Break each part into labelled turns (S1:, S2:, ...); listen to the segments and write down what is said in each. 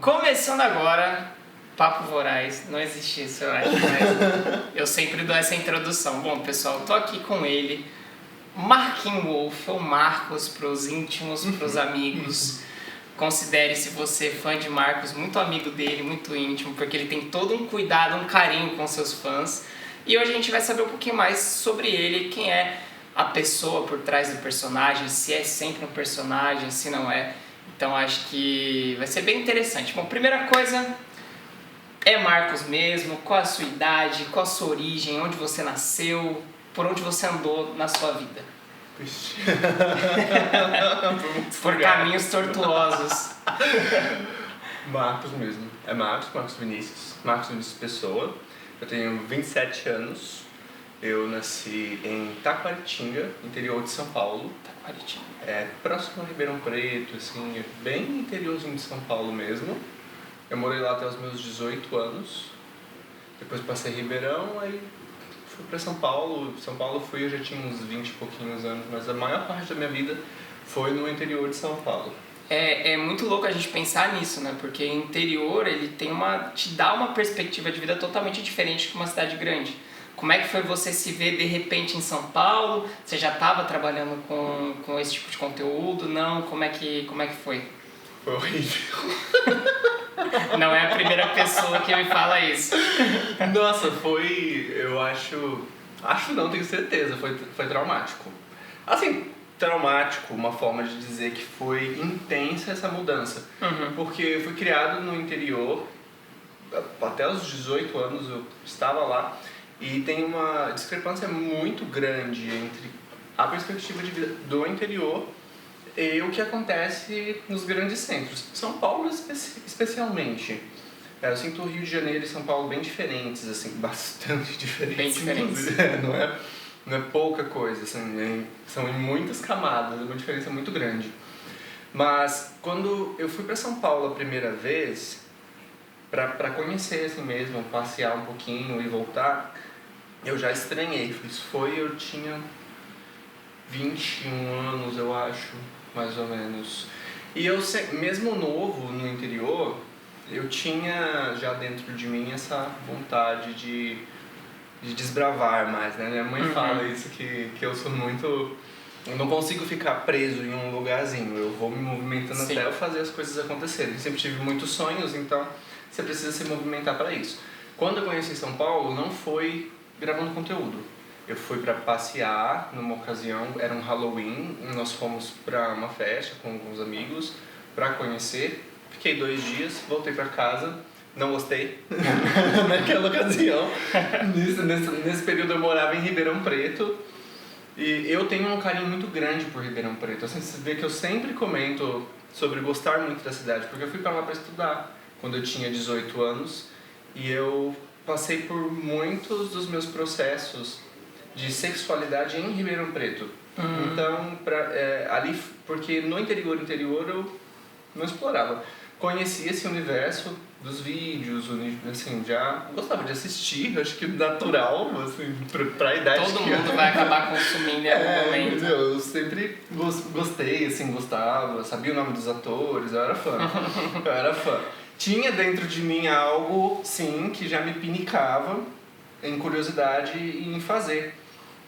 S1: Começando agora, Papo Voraz, não existe isso, eu acho, mas eu sempre dou essa introdução. Bom, pessoal, eu tô aqui com ele, Marquinhos Wolf, ou Marcos pros íntimos, pros amigos. Considere-se você fã de Marcos, muito amigo dele, muito íntimo, porque ele tem todo um cuidado, um carinho com seus fãs. E hoje a gente vai saber um pouquinho mais sobre ele, quem é a pessoa por trás do personagem, se é sempre um personagem, se não é. Então acho que vai ser bem interessante. Bom, primeira coisa, é Marcos mesmo? Qual a sua idade? Qual a sua origem? Onde você nasceu? Por onde você andou na sua vida? Por caminhos tortuosos.
S2: Marcos mesmo. É Marcos Vinícius Pessoa. Eu tenho 27 anos. Eu nasci em Taquaritinga, interior de São Paulo.
S1: Taquaritinga.
S2: É próximo a Ribeirão Preto, assim, bem interiorzinho de São Paulo mesmo. Eu morei lá até os meus 18 anos. Depois passei Ribeirão, aí fui para São Paulo. São Paulo eu já tinha uns 20 e pouquinhos anos, mas a maior parte da minha vida foi no interior de São Paulo.
S1: É muito louco a gente pensar nisso, né? Porque o interior, ele te dá uma perspectiva de vida totalmente diferente que uma cidade grande. Como é que foi você se ver de repente em São Paulo? Você já estava trabalhando com esse tipo de conteúdo? Não? Como é que foi?
S2: Foi horrível.
S1: Não é a primeira pessoa que me fala isso.
S2: Nossa, eu acho não, tenho certeza, foi traumático. Assim, traumático, uma forma de dizer que foi intensa essa mudança.
S1: Uhum.
S2: Porque eu fui criado no interior, até os 18 anos eu estava lá, e tem uma discrepância muito grande entre a perspectiva de vida do interior e o que acontece nos grandes centros. São Paulo especialmente. Eu sinto o Rio de Janeiro e São Paulo bem diferentes, assim, bastante diferentes.
S1: Bem diferentes.
S2: Não é pouca coisa, assim, são em muitas camadas, é uma diferença muito grande. Mas quando eu fui para São Paulo a primeira vez, para conhecer assim mesmo, passear um pouquinho e voltar, eu já estranhei. Eu tinha 21 anos, eu acho, mais ou menos. E eu, mesmo novo no interior, eu tinha já dentro de mim essa vontade de desbravar mais, né? Minha mãe fala isso, que eu sou muito... Eu não consigo ficar preso em um lugarzinho, eu vou me movimentando
S1: Sim.
S2: até eu fazer as coisas acontecerem. Eu sempre tive muitos sonhos, então você precisa se movimentar para isso. Quando eu conheci São Paulo, não foi gravando conteúdo. Eu fui para passear numa ocasião, era um Halloween, nós fomos para uma festa com alguns amigos para conhecer. Fiquei 2 dias, voltei para casa, não gostei naquela ocasião. Nesse período eu morava em Ribeirão Preto e eu tenho um carinho muito grande por Ribeirão Preto. Assim, você vê que eu sempre comento sobre gostar muito da cidade, porque eu fui para lá para estudar quando eu tinha 18 anos e eu passei por muitos dos meus processos de sexualidade em Ribeirão Preto. Então, ali, porque no interior eu não explorava. Conhecia esse universo dos vídeos, assim, já gostava de assistir, acho que natural, assim, pra idade.
S1: Todo mundo vai acabar consumindo em algum momento.
S2: Eu sempre gostei, assim, gostava, sabia o nome dos atores, eu era fã. Tinha dentro de mim algo, sim, que já me pinicava em curiosidade em fazer.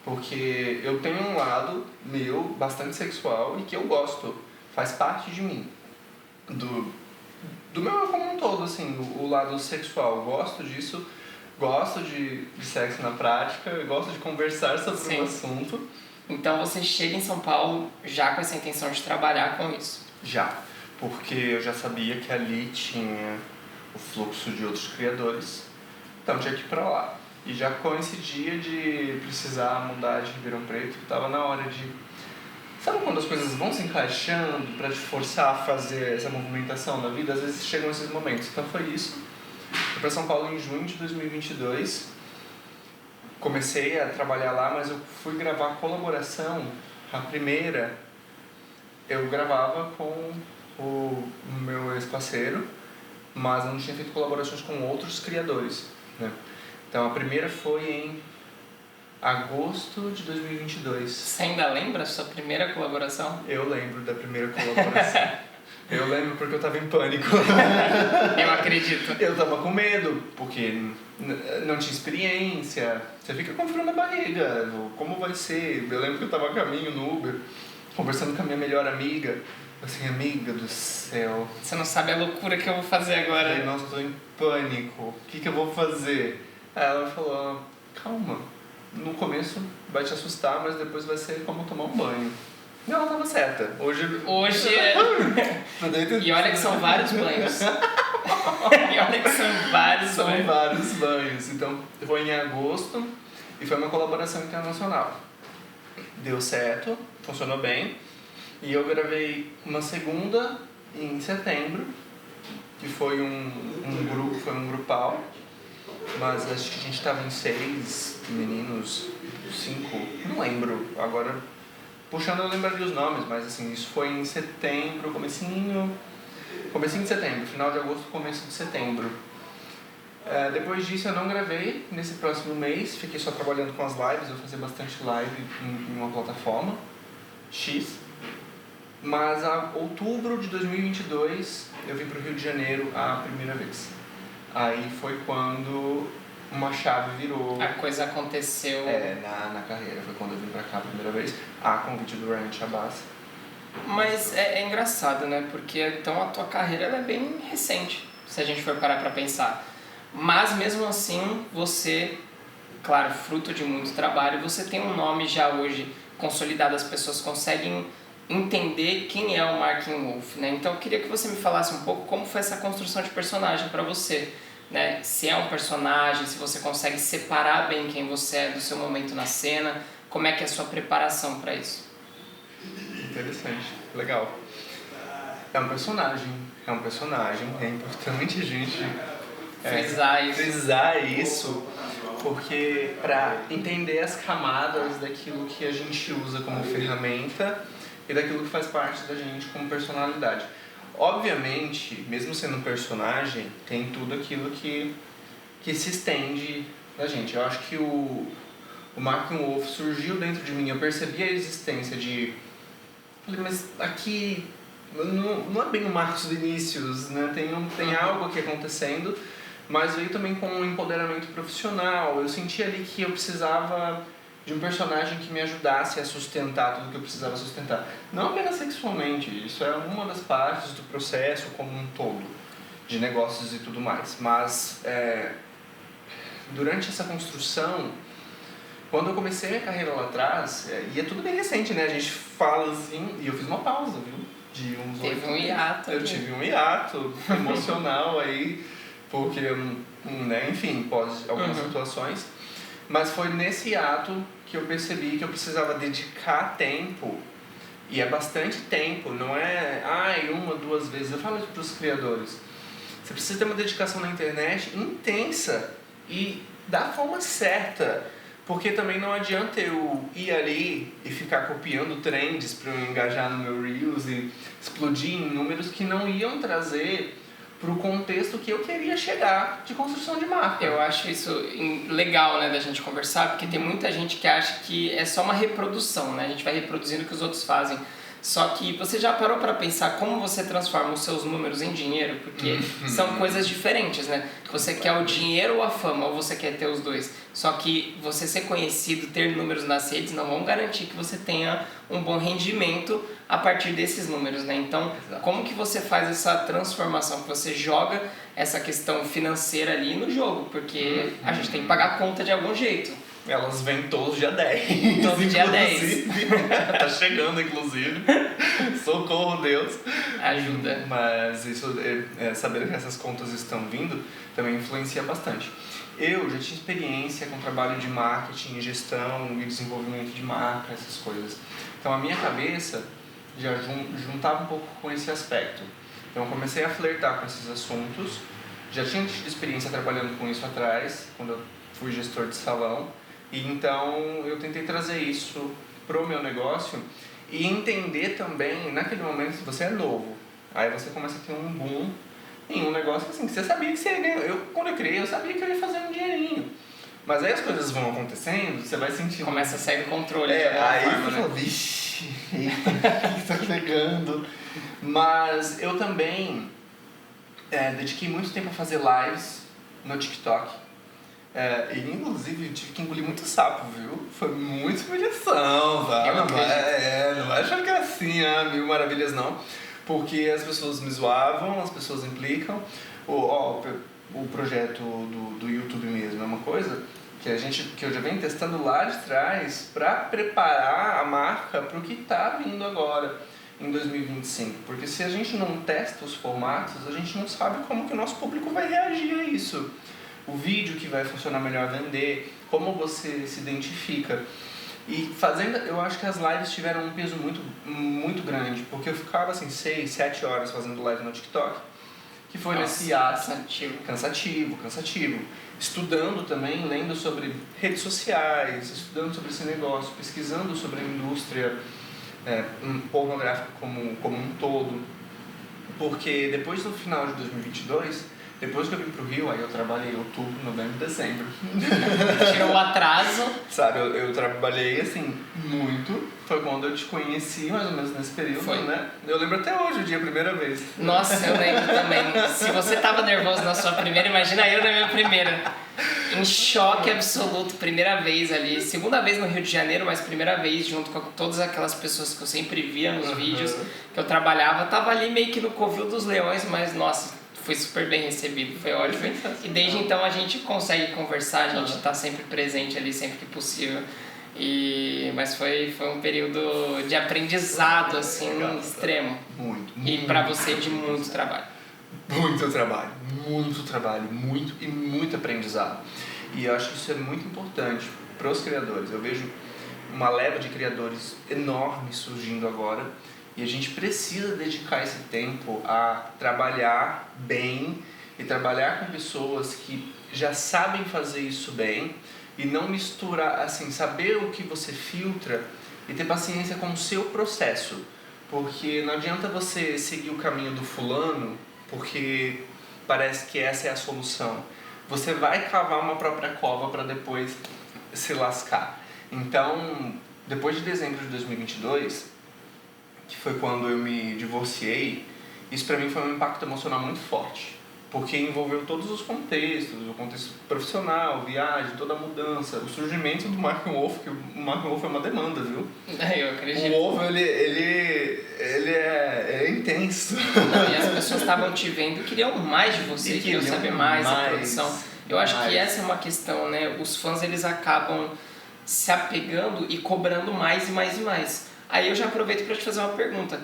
S2: Porque eu tenho um lado meu bastante sexual e que eu gosto, faz parte de mim. Do meu como um todo, assim, o lado sexual. Gosto disso, gosto de sexo na prática, gosto de conversar sobre o assunto.
S1: Então você chega em São Paulo já com essa intenção de trabalhar com isso?
S2: Já, porque eu já sabia que ali tinha o fluxo de outros criadores, então tinha que ir pra lá. E já coincidia de precisar mudar de Ribeirão Preto, estava na hora de... Sabe quando as coisas vão se encaixando para te forçar a fazer essa movimentação na vida? Às vezes chegam esses momentos. Então foi isso. Fui para São Paulo em junho de 2022. Comecei a trabalhar lá, mas eu fui gravar a colaboração. A primeira eu gravava com o meu ex-parceiro, mas eu não tinha feito colaborações com outros criadores, né? Então a primeira foi em agosto de 2022.
S1: Você ainda lembra a sua primeira colaboração?
S2: Eu lembro da primeira colaboração. Eu lembro porque eu tava em pânico.
S1: Eu acredito.
S2: Eu tava com medo, porque não tinha experiência. Você fica com frio na barriga. Como vai ser? Eu lembro que eu tava a caminho no Uber, conversando com a minha melhor amiga. Assim, amiga do céu.
S1: Você não sabe a loucura que eu vou fazer agora.
S2: Eu falei, nossa, eu tô em pânico. O que eu vou fazer? Aí ela falou, calma. No começo vai te assustar, mas depois vai ser como tomar um banho. E ela tava certa. Hoje
S1: é... E olha que são vários banhos. E olha que são vários banhos.
S2: São vários banhos. Então, foi em agosto e foi uma colaboração internacional. Deu certo, funcionou bem. E eu gravei uma segunda em setembro, que foi um grupo, foi um grupal. Mas acho que a gente tava em 6 meninos, 5, não lembro. Agora, puxando eu lembraria os nomes, mas assim, isso foi em setembro, comecinho de setembro, final de agosto, começo de setembro. Depois disso eu não gravei nesse próximo mês, fiquei só trabalhando com as lives, eu fazia bastante live em uma plataforma X. Mas em outubro de 2022 eu vim para o Rio de Janeiro a primeira vez. Aí foi quando uma chave virou.
S1: A coisa aconteceu.
S2: Na carreira. Foi quando eu vim pra cá a primeira vez, a convite do Ryan Chabas.
S1: Mas é engraçado, né? Porque então a tua carreira ela é bem recente, se a gente for parar pra pensar. Mas mesmo assim, você, claro, fruto de muito trabalho, você tem um nome já hoje consolidado, as pessoas conseguem entender quem é o Marking Wolf, né? Então eu queria que você me falasse um pouco como foi essa construção de personagem pra você. Né? Se é um personagem, se você consegue separar bem quem você é do seu momento na cena, como é que é a sua preparação para isso?
S2: Interessante, legal. É um personagem, é importante a gente frisar isso, porque para entender as camadas daquilo que a gente usa como ferramenta e daquilo que faz parte da gente como personalidade. Obviamente, mesmo sendo um personagem, tem tudo aquilo que se estende da gente. Eu acho que o Marking Wolf surgiu dentro de mim. Eu percebi a existência de... Falei, mas aqui não é bem o Marcos Vinícius, né? Tem algo aqui acontecendo, mas veio também com um empoderamento profissional. Eu senti ali que eu precisava de um personagem que me ajudasse a sustentar tudo que eu precisava sustentar. Não apenas sexualmente, isso é uma das partes do processo como um todo, de negócios e tudo mais. Mas durante essa construção, quando eu comecei a carreira lá atrás, e é tudo bem recente, né? A gente fala assim, e eu fiz uma pausa, viu? De uns
S1: Teve um hiato.
S2: Eu tive um hiato emocional aí, porque, né, enfim, pós algumas situações. Mas foi nesse ato que eu percebi que eu precisava dedicar tempo, e é bastante tempo, não é 1, 2 vezes. Eu falo isso para os criadores. Você precisa ter uma dedicação na internet intensa e da forma certa, porque também não adianta eu ir ali e ficar copiando trends para eu engajar no meu Reels e explodir em números que não iam trazer para o contexto que eu queria chegar de construção de marca.
S1: Eu acho isso legal, né, da gente conversar, porque tem muita gente que acha que é só uma reprodução, né? A gente vai reproduzindo o que os outros fazem. Só que você já parou para pensar como você transforma os seus números em dinheiro? Porque são coisas diferentes, né? Você quer o dinheiro ou a fama, ou você quer ter os dois. Só que você ser conhecido, ter números nas redes, não vão garantir que você tenha um bom rendimento a partir desses números, né? Então, como que você faz essa transformação? Que você joga essa questão financeira ali no jogo? Porque a gente tem que pagar a conta de algum jeito.
S2: Elas vêm todos dia 10.
S1: Todo dia 10.
S2: Tá chegando, inclusive. Socorro, Deus.
S1: Ajuda.
S2: Mas isso, saber que essas contas estão vindo também influencia bastante. Eu já tinha experiência com trabalho de marketing, gestão e desenvolvimento de marca, essas coisas. Então a minha cabeça já juntava um pouco com esse aspecto. Então eu comecei a flertar com esses assuntos. Já tinha tido experiência trabalhando com isso atrás, quando eu fui gestor de salão. E então eu tentei trazer isso pro meu negócio e entender também, naquele momento, se você é novo, aí você começa a ter um boom em um negócio assim, que você sabia que você ia ganhar. Quando eu criei, eu sabia que eu ia fazer um dinheirinho. Mas aí as coisas vão acontecendo, você vai sentindo...
S1: Começa a sair do controle.
S2: Aí
S1: forma,
S2: você fala, vixe, eita, o que tá pegando? Mas eu também dediquei muito tempo a fazer lives no TikTok. E inclusive tive que engolir muito sapo, viu? Foi muita humilhação, tá? Não vai achar que é assim, mil maravilhas não. Porque as pessoas me zoavam, as pessoas implicam. O projeto do YouTube mesmo é uma coisa que eu já venho testando lá de trás para preparar a marca para o que está vindo agora em 2025. Porque se a gente não testa os formatos, a gente não sabe como que o nosso público vai reagir a isso. O vídeo que vai funcionar melhor vender, como você se identifica. E eu acho que as lives tiveram um peso muito, muito grande, porque eu ficava assim 6, 7 horas fazendo live no TikTok, que foi nesse ato cansativo. Estudando também, lendo sobre redes sociais, estudando sobre esse negócio, pesquisando sobre a indústria pornográfica como um todo. Porque depois do final de 2022, depois que eu vim pro Rio, aí eu trabalhei outubro, novembro e dezembro.
S1: Tirou o atraso.
S2: Sabe, eu trabalhei assim, muito. Foi quando eu te conheci, mais ou menos nesse período, né? Eu lembro até hoje, o dia, a primeira vez.
S1: Nossa, eu lembro também. Se você tava nervoso na sua primeira, imagina eu na minha primeira. Em choque absoluto, primeira vez ali. Segunda vez no Rio de Janeiro, mas primeira vez junto com todas aquelas pessoas que eu sempre via nos vídeos que eu trabalhava. Tava ali meio que no Covil dos Leões, mas nossa, foi super bem recebido, foi ótimo. E desde então a gente consegue conversar, a gente tá sempre presente ali, sempre que possível. Mas foi um período de aprendizado, assim, extremo.
S2: Muito.
S1: E pra você, de muito trabalho.
S2: Muito trabalho, muito aprendizado. E eu acho que isso é muito importante para os criadores. Eu vejo uma leva de criadores enorme surgindo agora e a gente precisa dedicar esse tempo a trabalhar bem e trabalhar com pessoas que já sabem fazer isso bem e não misturar, assim, saber o que você filtra e ter paciência com o seu processo. Porque não adianta você seguir o caminho do fulano porque parece que essa é a solução. Você vai cavar uma própria cova para depois se lascar. Então, depois de dezembro de 2022, que foi quando eu me divorciei, isso para mim foi um impacto emocional muito forte. Porque envolveu todos os contextos, o contexto profissional, viagem, toda a mudança, o surgimento do Mark Wolf, que o Mark Wolf é uma demanda, viu?
S1: Eu acredito.
S2: O Wolf, ele é intenso.
S1: Não, e as pessoas estavam te vendo e queriam mais de você, queriam saber mais da produção. Eu acho que essa é uma questão, né? Os fãs, eles acabam se apegando e cobrando mais e mais e mais. Aí eu já aproveito para te fazer uma pergunta.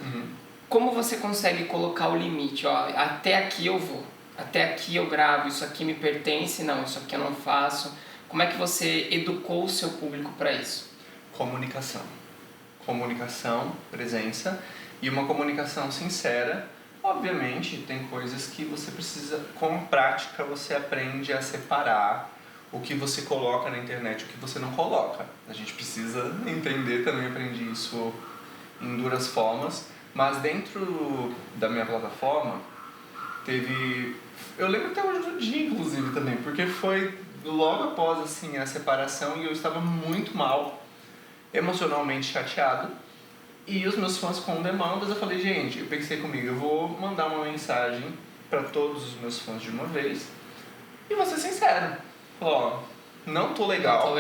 S1: Como você consegue colocar o limite? Ó, até aqui eu vou. Até aqui eu gravo, isso aqui me pertence, não, isso aqui eu não faço. Como é que você educou o seu público para isso?
S2: Comunicação, presença e uma comunicação sincera. Obviamente, tem coisas que você precisa, com a prática, você aprende a separar o que você coloca na internet e o que você não coloca. A gente precisa entender, também aprendi isso em duras formas, mas dentro da minha plataforma, eu lembro até hoje do dia, inclusive, também, porque foi logo após assim, a separação e eu estava muito mal, emocionalmente chateado. E os meus fãs com demandas, eu falei, gente, eu pensei comigo, eu vou mandar uma mensagem para todos os meus fãs de uma vez e vou ser sincero. Ó, não tô legal.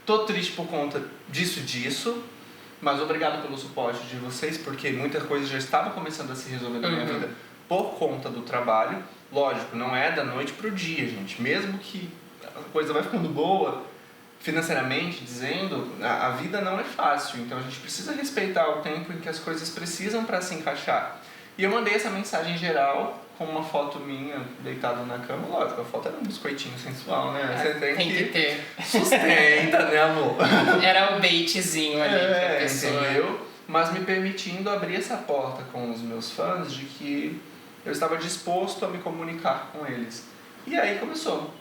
S2: Tô triste por conta disso, mas obrigado pelo suporte de vocês, porque muita coisa já estava começando a se resolver na minha vida por conta do trabalho. Lógico, não é da noite pro dia, gente. Mesmo que a coisa vai ficando boa, financeiramente dizendo, a vida não é fácil. Então a gente precisa respeitar o tempo em que as coisas precisam para se encaixar. E eu mandei essa mensagem geral com uma foto minha deitado na cama. Lógico, a foto era um biscoitinho sensual, né? Você tem que ter. Sustenta, né, amor?
S1: Era o baitzinho ali pra pessoa.
S2: Entendeu? Mas me permitindo abrir essa porta com os meus fãs de que eu estava disposto a me comunicar com eles. E aí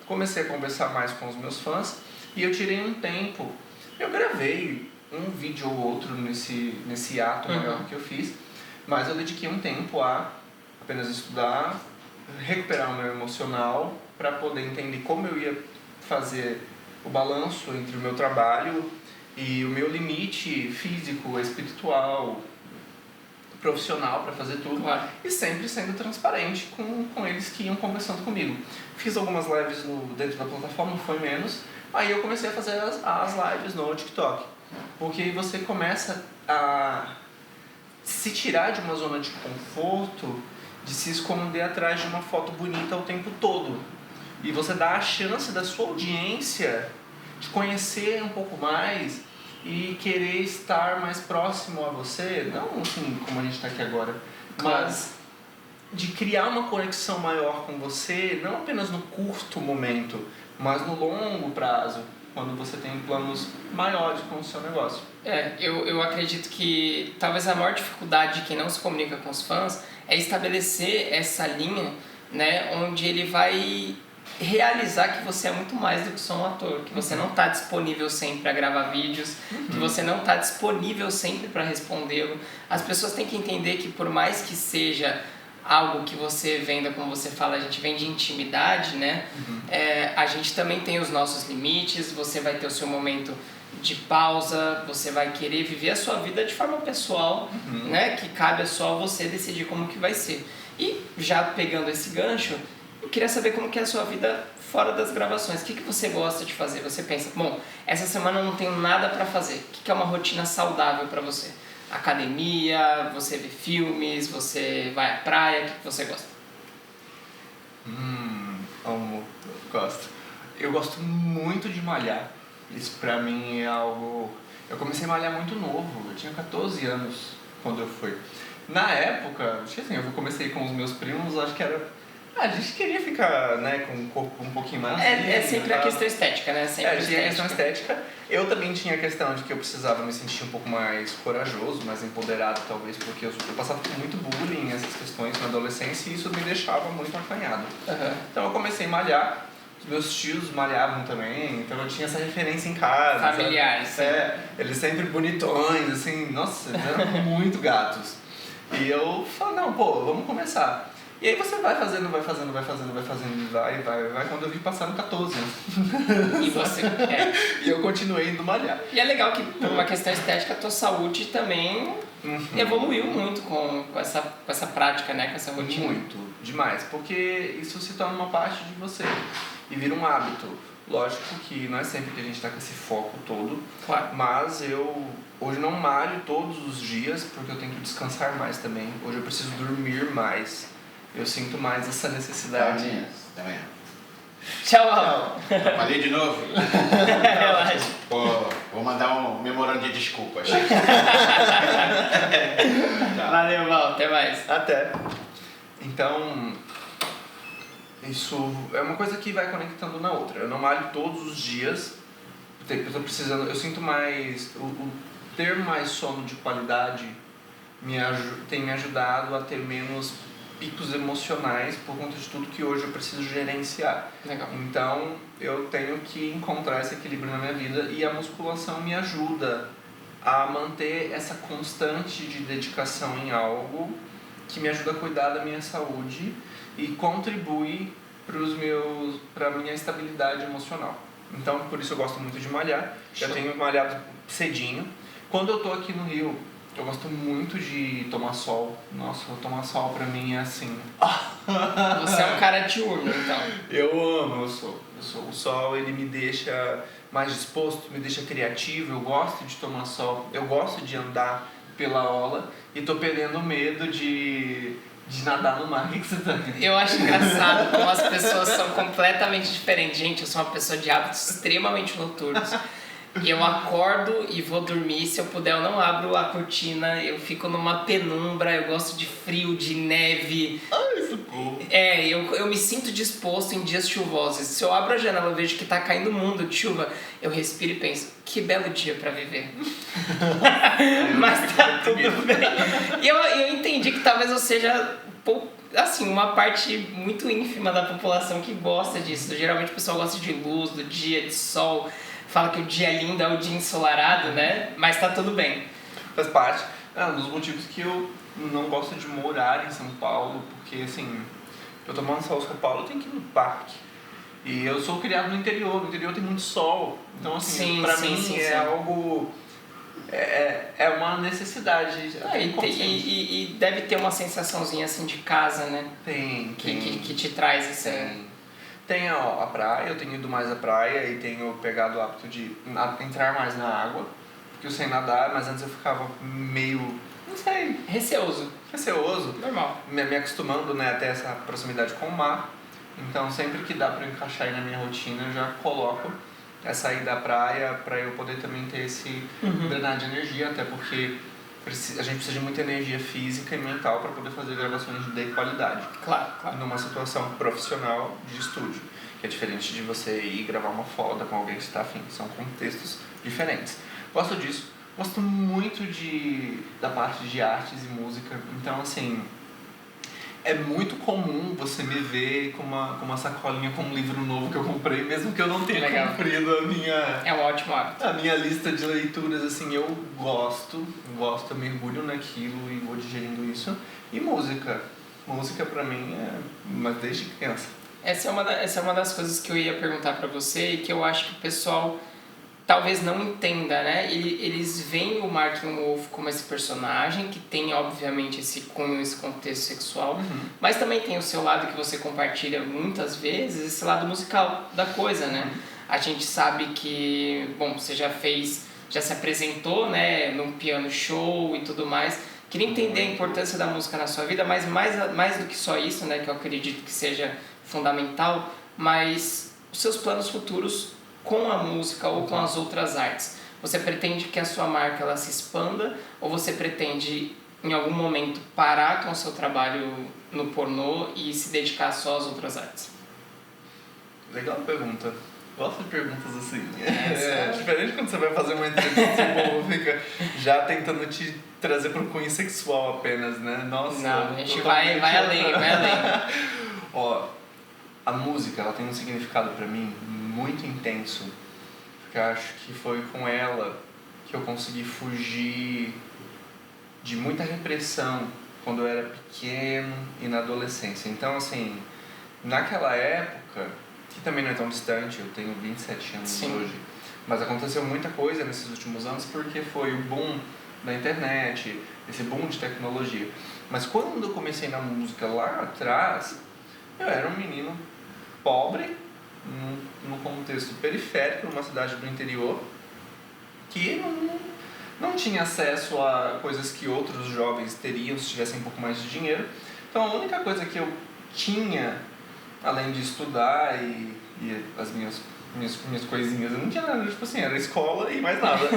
S2: comecei a conversar mais com os meus fãs e eu tirei um tempo. Eu gravei um vídeo ou outro nesse ato maior que eu fiz, mas eu dediquei um tempo a apenas estudar, recuperar o meu emocional para poder entender como eu ia fazer o balanço entre o meu trabalho E o meu limite físico, espiritual, profissional para fazer tudo,
S1: Claro.
S2: e sempre sendo transparente com eles que iam conversando comigo. Fiz algumas lives dentro da plataforma, foi menos, aí eu comecei a fazer as lives no TikTok, porque você começa a se tirar de uma zona de conforto, de se esconder atrás de uma foto bonita o tempo todo, e você dá a chance da sua audiência de conhecer um pouco mais e querer estar mais próximo a você, não assim como a gente está aqui agora, mas de criar uma conexão maior com você, não apenas no curto momento, mas no longo prazo, quando você tem planos maiores com o seu negócio.
S1: Eu acredito que talvez a maior dificuldade de quem não se comunica com os fãs é estabelecer essa linha, né, onde ele vai realizar que você é muito mais do que só um ator, que você não está disponível sempre para gravar vídeos, que você não está disponível sempre para respondê-lo. As pessoas têm que entender que por mais que seja algo que você venda, como você fala, a gente vende intimidade, né? A gente também tem os nossos limites, você vai ter o seu momento de pausa, você vai querer viver a sua vida de forma pessoal, né? Que cabe só a você decidir como que vai ser. E já pegando esse gancho, eu queria saber como que é a sua vida fora das gravações. O que você gosta de fazer? Você pensa, bom, essa semana eu não tenho nada pra fazer. O que é uma rotina saudável pra você? Academia, você vê filmes, você vai à praia, o que você gosta?
S2: Amo, gosto. Eu gosto muito de malhar. Isso pra mim é algo... Eu comecei a malhar muito novo, eu tinha 14 anos quando eu fui. Na época, acho que assim, eu comecei com os meus primos, acho que era... a gente queria ficar, né, com o corpo um pouquinho mais...
S1: É sempre a questão estética, né? Sempre
S2: tinha a questão estética. Eu também tinha a questão de que eu precisava me sentir um pouco mais corajoso, mais empoderado, talvez, porque eu passava por muito bullying, essas questões na adolescência, e isso me deixava muito acanhado. Então eu comecei a malhar, os meus tios malhavam também, então eu tinha essa referência em casa.
S1: Familiares, sim.
S2: Eles sempre bonitões, assim, nossa, eles eram muito gatos. E eu falei, não, pô, vamos começar. E aí você vai fazendo, vai, quando eu vi passaram 14 anos.
S1: E você...
S2: E eu continuei indo malhar.
S1: E é legal que, por uma questão estética, a tua saúde também evoluiu muito com essa prática, né? Com essa rotina.
S2: Muito, demais. Porque isso se torna uma parte de você e vira um hábito. Lógico que não é sempre que a gente está com esse foco todo,
S1: claro.
S2: Mas eu hoje não malho todos os dias porque eu tenho que descansar mais também. Hoje eu preciso dormir mais. Eu sinto mais essa necessidade.
S3: Também.
S1: Tchau.
S3: Falei de novo?
S1: Relaxa.
S3: Pô, vou mandar um memorando de desculpas.
S1: Valeu, Val. Até mais.
S2: Até. Então, isso é uma coisa que vai conectando na outra. Eu não malho todos os dias. Eu tô precisando, eu sinto mais... O ter mais sono de qualidade tem me ajudado a ter menos picos emocionais por conta de tudo que hoje eu preciso gerenciar.
S1: Legal.
S2: Então eu tenho que encontrar esse equilíbrio na minha vida e a musculação me ajuda a manter essa constante de dedicação em algo que me ajuda a cuidar da minha saúde e contribui para a minha estabilidade emocional. Então por isso eu gosto muito de malhar. Eu tenho malhado cedinho. Quando eu tô aqui no Rio, eu gosto muito de tomar sol. Nossa, tomar sol pra mim é assim...
S1: Você é um cara diurno, então.
S2: Eu amo o sol. O sol, ele me deixa mais disposto, me deixa criativo. Eu gosto de tomar sol. Eu gosto de andar pela orla. E tô perdendo medo de nadar no mar. O que você tá vendo?
S1: Eu acho engraçado como as pessoas são completamente diferentes. Gente, eu sou uma pessoa de hábitos extremamente noturnos. Eu acordo e vou dormir, se eu puder eu não abro a cortina, eu fico numa penumbra, eu gosto de frio, de neve.
S2: Ai, socorro.
S1: Eu me sinto disposto em dias chuvosos. Se eu abro a janela e vejo que tá caindo um mundo de chuva, eu respiro e penso, que belo dia pra viver. Mas tá tudo bem. E eu entendi que talvez eu seja assim, uma parte muito ínfima da população que gosta disso. Geralmente o pessoal gosta de luz, do dia, de sol. Fala que o dia lindo é o dia ensolarado, né? Mas tá tudo bem.
S2: Faz parte. É um dos motivos que eu não gosto de morar em São Paulo, porque assim, pra eu tomar um sol em São Paulo eu tenho que ir no parque. E eu sou criado no interior tem muito sol. Então, assim, pra mim é algo... É uma necessidade.
S1: E deve ter uma sensaçãozinha assim de casa, né?
S2: Tem.
S1: Que te traz esse...
S2: Tem a praia, eu tenho ido mais à praia e tenho pegado o hábito de entrar mais na água. Porque eu sei nadar, mas antes eu ficava meio... não sei.
S1: Receoso.
S2: Normal. Me acostumando, né, até essa proximidade com o mar. Então, sempre que dá pra eu encaixar aí na minha rotina, eu já coloco essa ida à praia pra eu poder também ter esse drenar de energia, até porque a gente precisa de muita energia física e mental para poder fazer gravações de qualidade.
S1: Claro.
S2: Numa situação profissional de estúdio, que é diferente de você ir gravar uma foda com alguém que está afim. São contextos diferentes. Gosto disso. Gosto muito da parte de artes e música. Então, assim, é muito comum você me ver com uma sacolinha com um livro novo que eu comprei, mesmo que eu não tenha cumprido a minha...
S1: É um ótimo hábito.
S2: A minha lista de leituras, assim, eu gosto, eu mergulho naquilo e vou digerindo isso. E música. Música pra mim mas desde criança.
S1: Essa é uma das coisas que eu ia perguntar pra você e que eu acho que o pessoal talvez não entenda, né? Eles veem o Martin Wolf como esse personagem que tem, obviamente, esse cunho, esse contexto sexual, mas também tem o seu lado que você compartilha muitas vezes, esse lado musical da coisa, né? A gente sabe que, bom, você já se apresentou, né, num piano show e tudo mais. Queria entender a importância da música na sua vida, mas mais do que só isso, né, que eu acredito que seja fundamental, mas os seus planos futuros com a música ou com as outras artes. Você pretende que a sua marca ela se expanda ou você pretende em algum momento parar com o seu trabalho no pornô e se dedicar só às outras artes?
S2: Legal pergunta. Gosto de perguntas assim. É diferente quando você vai fazer uma entrevista e o povo fica já tentando te trazer pro cunho sexual apenas, né? Nossa.
S1: Não, a gente vai além.
S2: Ó, a música, ela tem um significado pra mim muito intenso, porque eu acho que foi com ela que eu consegui fugir de muita repressão quando eu era pequeno e na adolescência. Então, assim, naquela época, que também não é tão distante, eu tenho 27 anos hoje, mas aconteceu muita coisa nesses últimos anos porque foi o boom da internet, esse boom de tecnologia. Mas quando eu comecei na música lá atrás, eu era um menino pobre, num contexto periférico, numa cidade do interior, que não tinha acesso a coisas que outros jovens teriam se tivessem um pouco mais de dinheiro. Então a única coisa que eu tinha, além de estudar e as minhas coisinhas, eu não tinha nada, tipo assim, era escola e mais nada.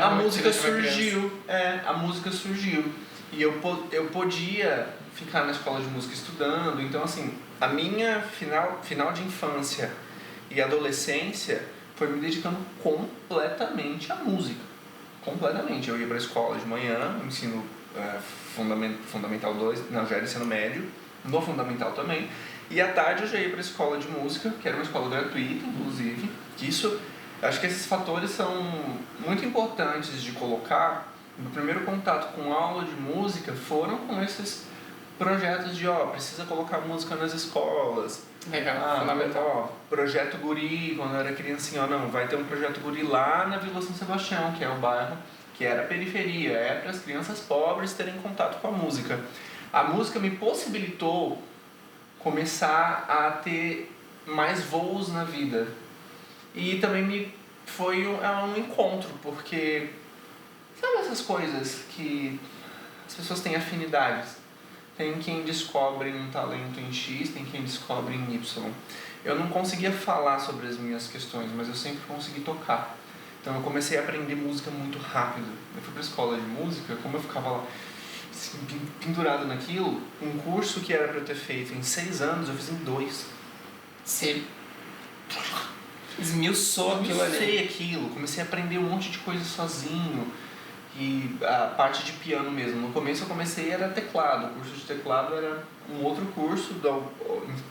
S2: A música surgiu, a música surgiu. E eu podia ficar na escola de música estudando, então assim, a minha final de infância e adolescência foi me dedicando completamente à música. Completamente. Eu ia para a escola de manhã, ensino Fundamental 2, não, já era ensino médio, no Fundamental também, e à tarde eu já ia para a escola de música, que era uma escola gratuita, inclusive. Isso, acho que esses fatores são muito importantes de colocar. Meu primeiro contato com aula de música foram com esses projetos de, precisa colocar música nas escolas.
S1: Legal, fundamental.
S2: Projeto Guri, quando eu era criancinha, não, vai ter um projeto Guri lá na Vila São Sebastião, que é o bairro, que era periferia, é para as crianças pobres terem contato com a música. A música me possibilitou começar a ter mais voos na vida. E também foi um encontro, porque sabe essas coisas que as pessoas têm afinidades? Tem quem descobre um talento em X, tem quem descobre em Y. Eu não conseguia falar sobre as minhas questões, mas eu sempre consegui tocar. Então eu comecei a aprender música muito rápido. Eu fui para a escola de música, como eu ficava lá assim, pendurado naquilo, um curso que era para eu ter feito em 6 anos, eu fiz em 2.
S1: Você esmiuçou aquilo ali.
S2: Esmiucei aquilo, comecei a aprender um monte de coisa sozinho. E a parte de piano mesmo. No começo eu comecei, era teclado. O curso de teclado era um outro curso,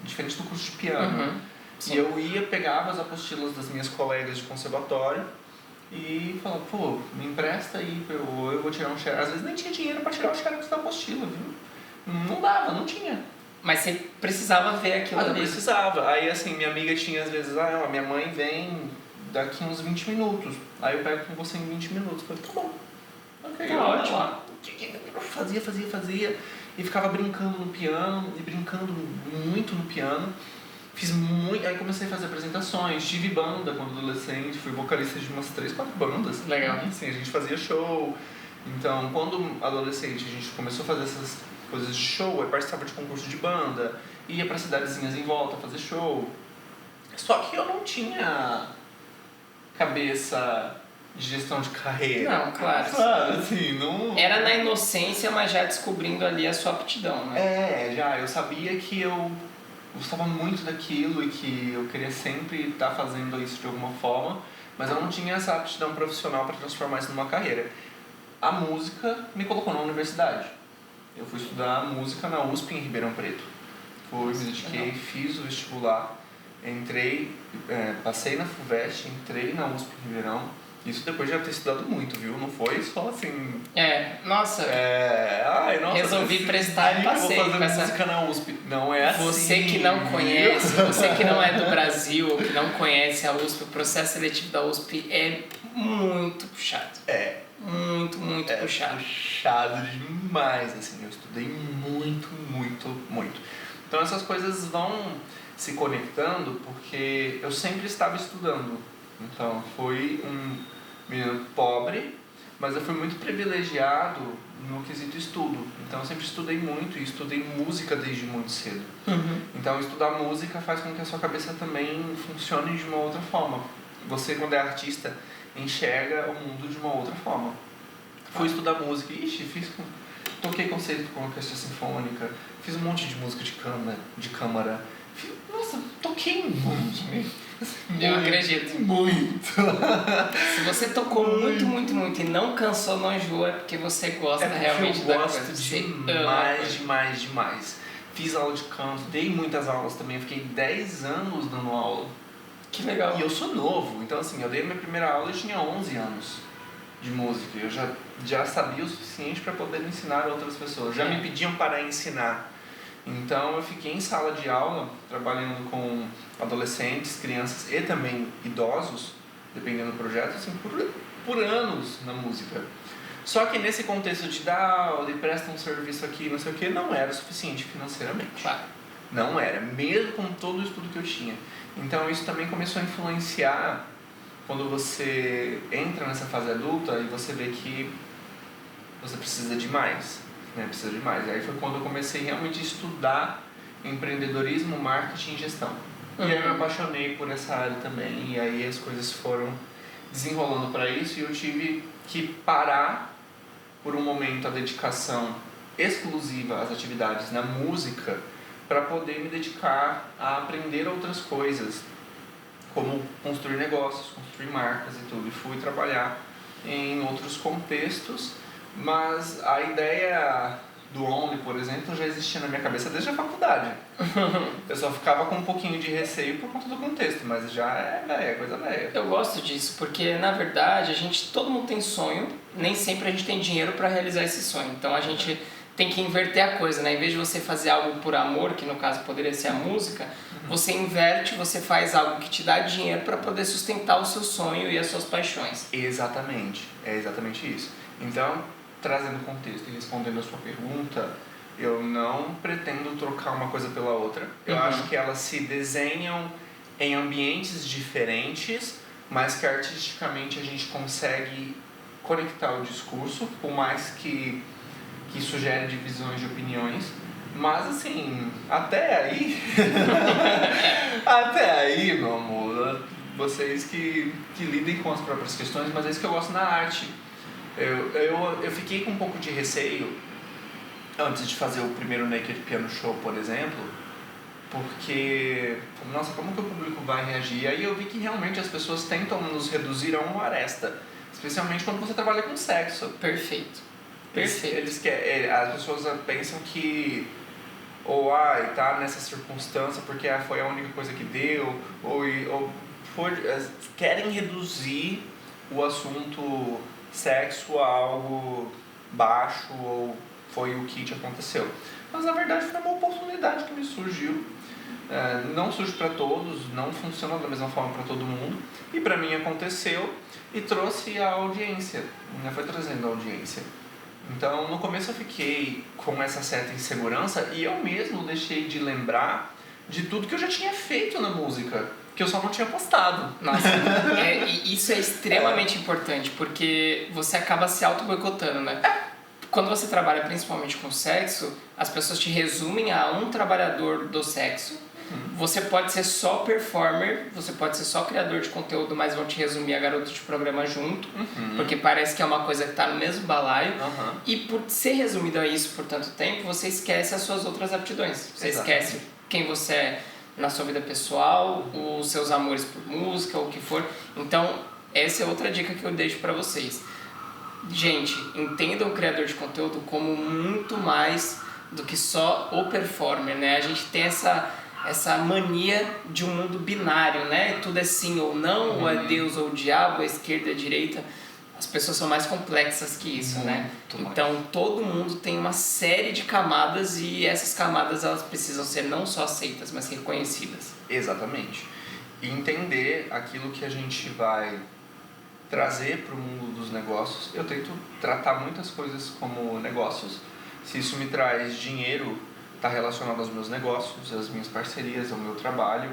S2: diferente do curso de piano. E eu pegava as apostilas das minhas colegas de conservatório e falava, pô, me empresta aí, eu vou tirar um xerox. Às vezes nem tinha dinheiro para tirar o xerox da apostila, viu? Não dava, não tinha.
S1: Mas você precisava ver aquilo
S2: Mas eu
S1: ali.
S2: precisava. Aí assim, minha amiga tinha às vezes, minha mãe vem daqui uns 20 minutos. Aí eu pego com você em 20 minutos. Eu falei, tá bom. Ok,
S1: Tá
S2: eu
S1: ótimo.
S2: lá. Fazia. E ficava brincando no piano, e brincando muito no piano. Fiz muito. Aí comecei a fazer apresentações, tive banda quando adolescente, fui vocalista de umas 3, 4 bandas.
S1: Legal.
S2: Sim, a gente fazia show. Então, quando adolescente, a gente começou a fazer essas coisas de show, eu participava de concurso de banda, ia para cidadezinhas em volta fazer show. Só que eu não tinha cabeça de gestão de carreira.
S1: Não, claro.
S2: Sabe, assim, não...
S1: Era na inocência, mas já descobrindo ali a sua aptidão, né?
S2: Já, eu sabia que eu gostava muito daquilo e que eu queria sempre estar fazendo isso de alguma forma, mas eu não tinha essa aptidão profissional para transformar isso numa carreira. A música me colocou na universidade. Eu fui estudar música na USP em Ribeirão Preto. Me dediquei, fiz o vestibular, entrei, passei na FUVEST, entrei na USP em Ribeirão. Isso depois de já ter estudado muito, viu? Não foi só assim...
S1: Nossa,
S2: nossa,
S1: resolvi prestar e passei.
S2: Vou fazer música na USP. Não é assim.
S1: Você que não conhece, você que não é do Brasil, ou que não conhece a USP, o processo seletivo da USP é muito puxado. Muito puxado.
S2: Puxado demais, assim. Eu estudei muito. Então essas coisas vão se conectando porque eu sempre estava estudando. Então, fui um menino pobre, mas eu fui muito privilegiado no quesito estudo. Então, eu sempre estudei muito e estudei música desde muito cedo. Então, estudar música faz com que a sua cabeça também funcione de uma outra forma. Você, quando é artista, enxerga o mundo de uma outra forma. Fui estudar música, toquei conceito com orquestra sinfônica, fiz um monte de música de câmara. Nossa, toquei muito.
S1: Eu acredito.
S2: Muito.
S1: Se você tocou muito e não cansou, não enjoa, é porque você gosta realmente da coisa.
S2: Eu gosto demais. Fiz aula de canto, dei muitas aulas também, fiquei 10 anos dando aula.
S1: Que legal.
S2: E eu sou novo, então assim, eu dei minha primeira aula e tinha 11 anos de música. Eu já sabia o suficiente para poder ensinar outras pessoas. Já me pediam para ensinar. Então eu fiquei em sala de aula, trabalhando com adolescentes, crianças e também idosos, dependendo do projeto, assim, por anos na música. Só que nesse contexto de dar aula e presta um serviço aqui, não sei o que, não era o suficiente financeiramente.
S1: Claro.
S2: Não era, mesmo com todo o estudo que eu tinha. Então isso também começou a influenciar quando você entra nessa fase adulta e você vê que você precisa de mais. Precisa de mais. Aí foi quando eu comecei realmente a estudar empreendedorismo, marketing e gestão. E aí eu me apaixonei por essa área também, e aí as coisas foram desenrolando para isso, e eu tive que parar por um momento a dedicação exclusiva às atividades na música para poder me dedicar a aprender outras coisas, como construir negócios, construir marcas e tudo. E fui trabalhar em outros contextos. Mas a ideia do Only, por exemplo, já existia na minha cabeça desde a faculdade. Eu só ficava com um pouquinho de receio por conta do contexto, mas já é coisa velha.
S1: Eu gosto disso, porque na verdade todo mundo tem sonho, nem sempre a gente tem dinheiro para realizar esse sonho. Então a gente tem que inverter a coisa, né? Em vez de você fazer algo por amor, que no caso poderia ser a música, você inverte, você faz algo que te dá dinheiro para poder sustentar o seu sonho e as suas paixões.
S2: Exatamente, é exatamente isso. Então, trazendo contexto e respondendo a sua pergunta, eu não pretendo trocar uma coisa pela outra. Eu acho que elas se desenham em ambientes diferentes, mas que artisticamente a gente consegue conectar o discurso, por mais que isso gere divisões de opiniões. Mas assim, até aí, meu amor, vocês que lidem com as próprias questões, mas é isso que eu gosto na arte. Eu fiquei com um pouco de receio antes de fazer o primeiro Naked Piano Show, por exemplo, porque, nossa, como que o público vai reagir? E aí eu vi que realmente as pessoas tentam nos reduzir a uma aresta, especialmente quando você trabalha com sexo.
S1: Perfeito.
S2: As pessoas pensam que tá nessa circunstância porque foi a única coisa que deu, querem reduzir o assunto sexo a algo baixo ou foi o que te aconteceu. mas na verdade foi uma oportunidade que me surgiu. Não surge para todos, não funciona da mesma forma para todo mundo, e para mim aconteceu e trouxe a audiência, né? Foi trazendo a audiência. Então no começo eu fiquei com essa certa insegurança e eu mesmo deixei de lembrar de tudo que eu já tinha feito na música, que eu só não tinha postado.
S1: Nossa, e isso é extremamente importante, porque você acaba se auto-boicotando, né? Quando você trabalha principalmente com sexo, as pessoas te resumem a um trabalhador do sexo. Você pode ser só performer, você pode ser só criador de conteúdo, mas vão te resumir a garota de programa junto, porque parece que é uma coisa que está no mesmo balaio. E por ser resumido a isso por tanto tempo, você esquece as suas outras aptidões. Você esquece quem você é na sua vida pessoal, os seus amores por música, o que for. Então, essa é outra dica que eu deixo para vocês. Gente, entendam o criador de conteúdo como muito mais do que só o performer, né? A gente tem essa mania de um mundo binário, né? Tudo é sim ou não, ou é Deus ou o diabo, é esquerda ou direita. As pessoas são mais complexas que isso, né? Então, todo mundo tem uma série de camadas e essas camadas elas precisam ser não só aceitas, mas reconhecidas.
S2: Exatamente. E entender aquilo que a gente vai trazer para o mundo dos negócios. Eu tento tratar muitas coisas como negócios. Se isso me traz dinheiro, está relacionado aos meus negócios, às minhas parcerias, ao meu trabalho.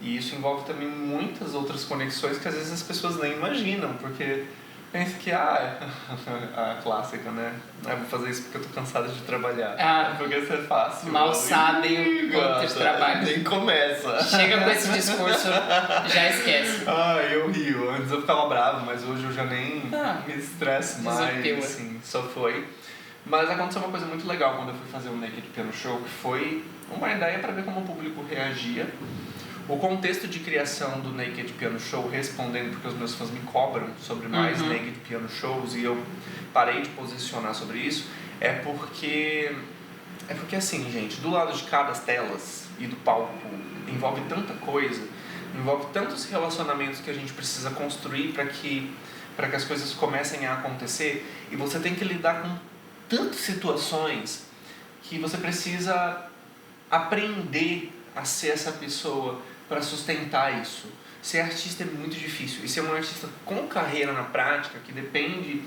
S2: E isso envolve também muitas outras conexões que às vezes as pessoas nem imaginam, porque pensa que, a clássica, né? Vou fazer isso porque eu tô cansado de trabalhar. Porque isso é fácil.
S1: Mal sabem quantos trabalhos.
S2: Nem começa.
S1: Chega com esse discurso, já esquece.
S2: Eu rio. Antes eu ficava bravo, mas hoje eu já nem me estresso mais, assim, só foi. Mas aconteceu uma coisa muito legal quando eu fui fazer o Naked Piano Show, que foi uma ideia para ver como o público reagia. O contexto de criação do Naked Piano Show, respondendo porque os meus fãs me cobram sobre mais Naked Piano Shows e eu parei de posicionar sobre isso, é porque assim, gente, do lado de cada telas e do palco envolve tanta coisa, envolve tantos relacionamentos que a gente precisa construir para que as coisas comecem a acontecer, e você tem que lidar com tantas situações que você precisa aprender a ser essa pessoa para sustentar isso. Ser artista é muito difícil, e ser um artista com carreira na prática, que depende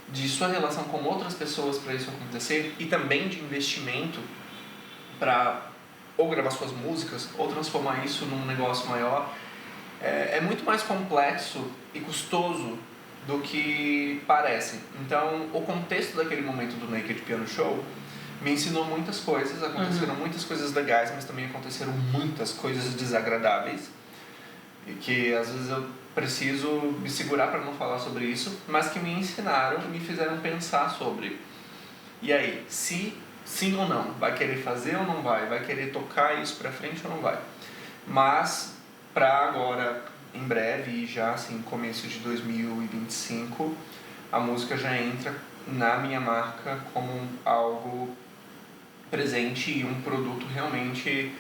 S2: de sua relação com outras pessoas para isso acontecer, e também de investimento para ou gravar suas músicas, ou transformar isso num negócio maior, é muito mais complexo e custoso do que parece. Então, o contexto daquele momento do Naked Piano Show me ensinou muitas coisas, aconteceram muitas coisas legais, mas também aconteceram muitas coisas desagradáveis, e que às vezes eu preciso me segurar para não falar sobre isso, mas que me ensinaram e me fizeram pensar sobre. E aí, sim ou não? Vai querer fazer ou não vai? Vai querer tocar isso para frente ou não vai? Mas, para agora, em breve, e já assim, começo de 2025, a música já entra na minha marca como algo presente e um produto realmente,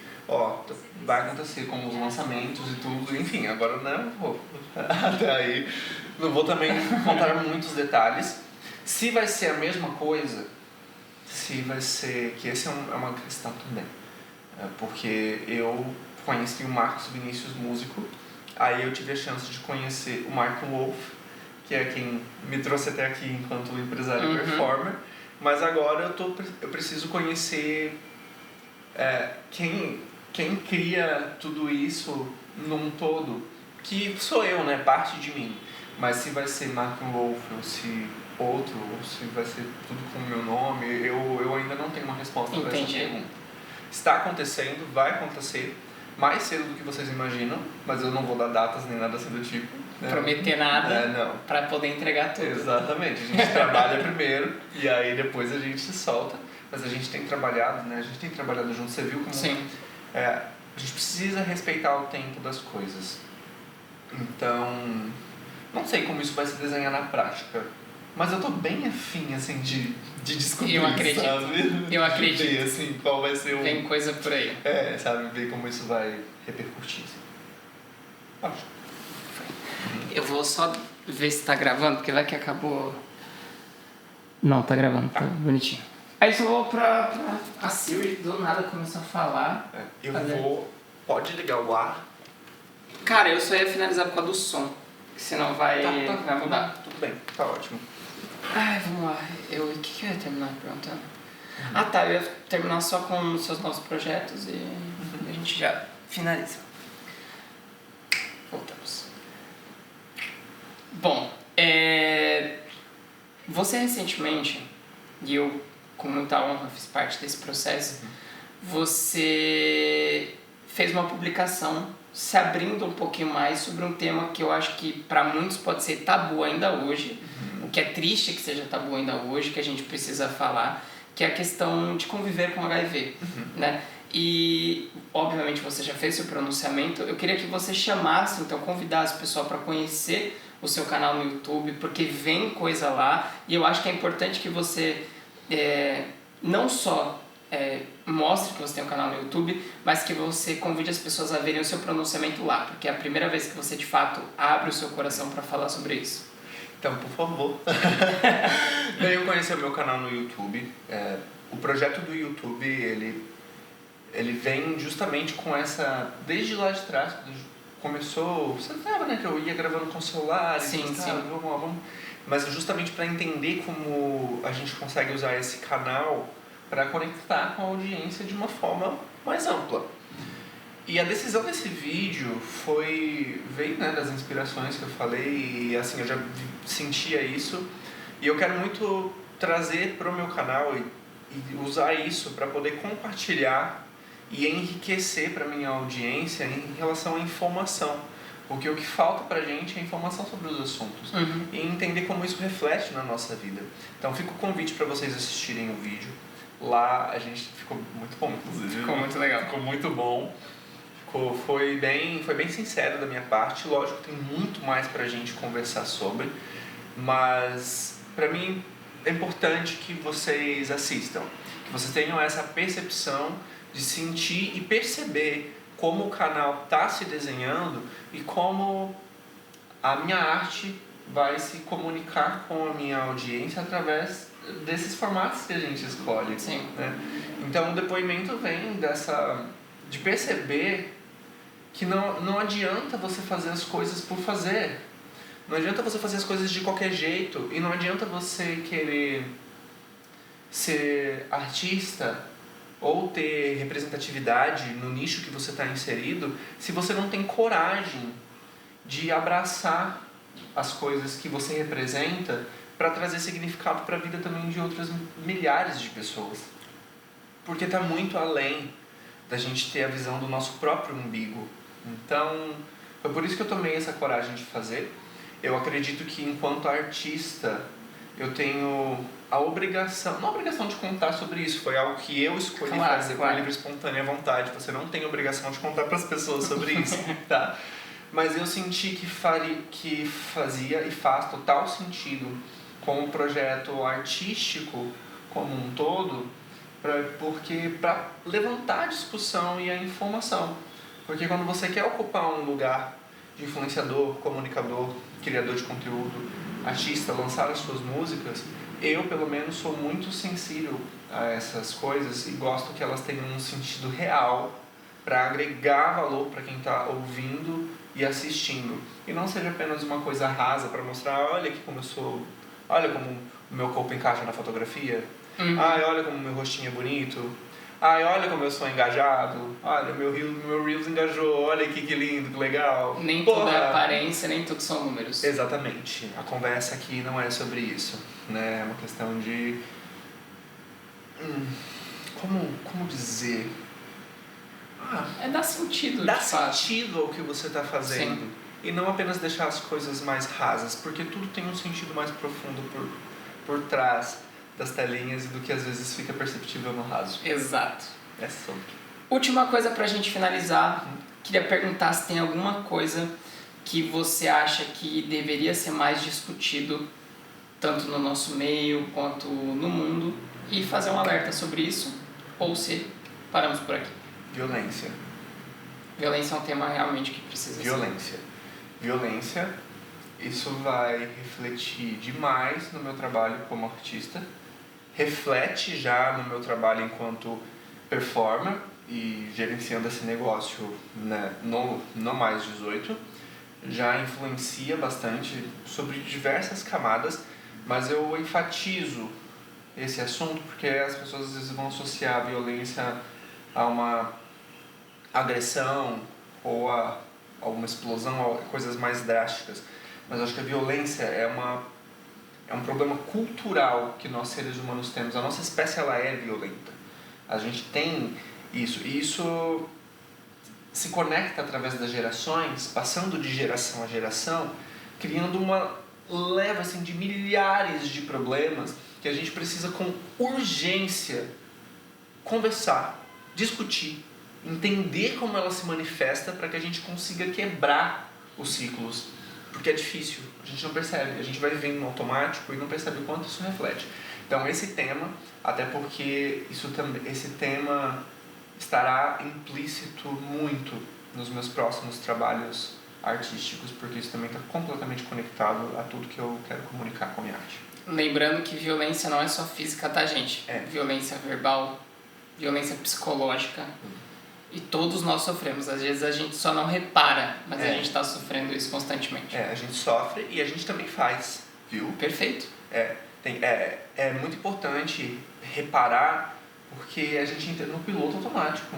S2: vai acontecer com os lançamentos e tudo, enfim, agora não vou até aí, não vou também contar muitos detalhes. Se vai ser a mesma coisa, se vai ser, que essa é uma questão também, porque eu conheci o Marcos Vinícius, músico, aí eu tive a chance de conhecer o Mark Wolf, que é quem me trouxe até aqui enquanto empresário performer, mas agora eu preciso conhecer quem cria tudo isso num todo, que sou eu, né, parte de mim, mas se vai ser Mark Wolf ou se outro, ou se vai ser tudo com o meu nome, eu ainda não tenho uma resposta para essa pergunta. Está acontecendo, vai acontecer, mais cedo do que vocês imaginam, mas eu não vou dar datas nem nada assim do tipo. Né?
S1: Prometer nada
S2: não.
S1: Para poder entregar tudo.
S2: Exatamente, a gente trabalha primeiro e aí depois a gente se solta, mas a gente tem trabalhado, né? A gente tem trabalhado junto, você viu como...
S1: Sim.
S2: A gente precisa respeitar o tempo das coisas. Então, não sei como isso vai se desenhar na prática, mas eu tô bem afim, assim, de descobrir,
S1: eu acredito.
S2: Sabe?
S1: Eu acredito.
S2: Ver, assim, qual vai ser o...
S1: Tem coisa por aí.
S2: Sabe? Ver como isso vai repercutir. Assim. Acho.
S1: Eu vou só ver se tá gravando, porque vai que acabou... Não, tá gravando, tá bonitinho. Aí eu vou pra a Siri, do nada começou a falar.
S2: Eu
S1: Cadê?
S2: vou... Pode ligar o ar.
S1: Cara, eu só ia finalizar por causa do som, que senão vai mudar.
S2: Tudo bem, tá ótimo.
S1: Ai, vamos lá. O que eu ia terminar perguntando? Ah tá, eu ia terminar só com os seus novos projetos e a gente já finaliza. Voltamos. Bom, você recentemente, e eu com muita honra fiz parte desse processo, você fez uma publicação se abrindo um pouquinho mais sobre um tema que eu acho que para muitos pode ser tabu ainda hoje, o que é triste que seja tabu ainda hoje, que a gente precisa falar, que é a questão de conviver com HIV, né? E, obviamente, você já fez seu pronunciamento. Eu queria que você chamasse, então, convidasse o pessoal para conhecer o seu canal no YouTube, porque vem coisa lá. E eu acho que é importante que você não só mostre que você tem um canal no YouTube, mas que você convide as pessoas a verem o seu pronunciamento lá, porque é a primeira vez que você, de fato, abre o seu coração para falar sobre isso.
S2: Então, por favor. Venham conhecer o meu canal no YouTube. O projeto do YouTube, ele vem justamente com essa... Desde lá de trás, começou... Você sabe, né? Que eu ia gravando com o celular.
S1: Sim.
S2: Vamos. Mas justamente para entender como a gente consegue usar esse canal para conectar com a audiência de uma forma mais ampla. E a decisão desse vídeo veio, né, das inspirações que eu falei, e assim, eu já sentia isso. E eu quero muito trazer para o meu canal e usar isso para poder compartilhar e enriquecer para minha audiência em relação à informação. Porque o que falta pra gente é informação sobre os assuntos e entender como isso reflete na nossa vida. Então fica o convite para vocês assistirem o vídeo. Lá a gente ficou muito bom, inclusive.
S1: Ficou muito legal.
S2: Ficou muito bom. Foi bem sincero da minha parte. Lógico que tem muito mais pra gente conversar sobre. Mas pra mim é importante que vocês assistam. Que vocês tenham essa percepção de sentir e perceber como o canal está se desenhando e como a minha arte vai se comunicar com a minha audiência através desses formatos que a gente escolhe.
S1: Sim.
S2: Né? Então o depoimento vem de perceber que não adianta você fazer as coisas por fazer. Não adianta você fazer as coisas de qualquer jeito e não adianta você querer ser artista ou ter representatividade no nicho que você está inserido se você não tem coragem de abraçar as coisas que você representa para trazer significado para a vida também de outras milhares de pessoas. Porque está muito além da gente ter a visão do nosso próprio umbigo. Então, foi por isso que eu tomei essa coragem de fazer. Eu acredito que enquanto artista eu tenho a obrigação, não a obrigação de contar sobre isso, foi algo que eu escolhi fazer por livre e espontânea vontade. Você não tem obrigação de contar para as pessoas sobre isso, tá? Mas eu senti que fazia e faz total sentido com o projeto artístico como um todo, para levantar a discussão e a informação. Porque quando você quer ocupar um lugar de influenciador, comunicador, criador de conteúdo, artista, lançar as suas músicas, eu pelo menos sou muito sensível a essas coisas e gosto que elas tenham um sentido real para agregar valor para quem está ouvindo e assistindo. E não seja apenas uma coisa rasa para mostrar, olha aqui como eu sou, olha como o meu corpo encaixa na fotografia, ai, olha como o meu rostinho é bonito, ai, olha como eu sou engajado, olha, meu Reels engajou, olha aqui que lindo, que legal.
S1: Nem tudo é aparência, nem tudo são números.
S2: Exatamente. A conversa aqui não é sobre isso, né? É uma questão de... Como dizer?
S1: É dar sentido,
S2: Dá
S1: de fato.
S2: sentido ao que você está fazendo.
S1: Sim.
S2: E não apenas deixar as coisas mais rasas, porque tudo tem um sentido mais profundo por trás das telinhas e do que às vezes fica perceptível no raso.
S1: Exato.
S2: É sobre.
S1: Última coisa pra gente finalizar, queria perguntar se tem alguma coisa que você acha que deveria ser mais discutido, tanto no nosso meio quanto no mundo, e fazer um alerta sobre isso, ou se paramos por aqui.
S2: Violência.
S1: Violência é um tema realmente que precisa
S2: Violência, isso vai refletir demais no meu trabalho como artista, reflete já no meu trabalho enquanto performer e gerenciando esse negócio, né, no Mais 18. Já influencia bastante sobre diversas camadas, mas eu enfatizo esse assunto porque as pessoas às vezes vão associar a violência a uma agressão ou a uma explosão, a coisas mais drásticas. Mas eu acho que a violência é um problema cultural que nós seres humanos temos. A nossa espécie ela é violenta. A gente tem isso. E isso se conecta através das gerações, passando de geração a geração, criando uma leva assim, de milhares de problemas que a gente precisa com urgência conversar, discutir, entender como ela se manifesta para que a gente consiga quebrar os ciclos. Porque é difícil, a gente não percebe, a gente vai vivendo no automático e não percebe o quanto isso reflete. Então esse tema, até porque esse tema estará implícito muito nos meus próximos trabalhos artísticos, porque isso também está completamente conectado a tudo que eu quero comunicar com a minha arte.
S1: Lembrando que violência não é só física, tá, gente? Violência verbal, violência psicológica. E todos nós sofremos. Às vezes a gente só não repara, mas a gente está sofrendo isso constantemente.
S2: A gente sofre e a gente também faz, viu?
S1: Perfeito.
S2: É muito importante reparar, porque a gente entra no piloto automático.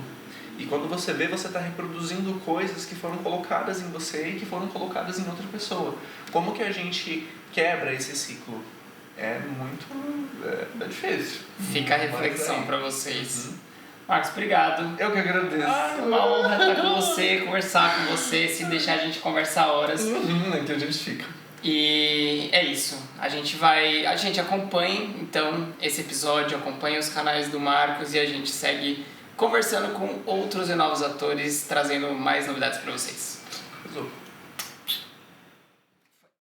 S2: E quando você vê, você está reproduzindo coisas que foram colocadas em você e que foram colocadas em outra pessoa. Como que a gente quebra esse ciclo? É difícil.
S1: Fica a reflexão para vocês. Marcos, obrigado.
S2: Eu que agradeço.
S1: Uma honra estar com você, conversar com você, se deixar a gente conversar horas.
S2: Aqui a gente fica.
S1: E é isso. A gente acompanha então esse episódio, acompanha os canais do Marcos e a gente segue conversando com outros e novos atores, trazendo mais novidades para vocês.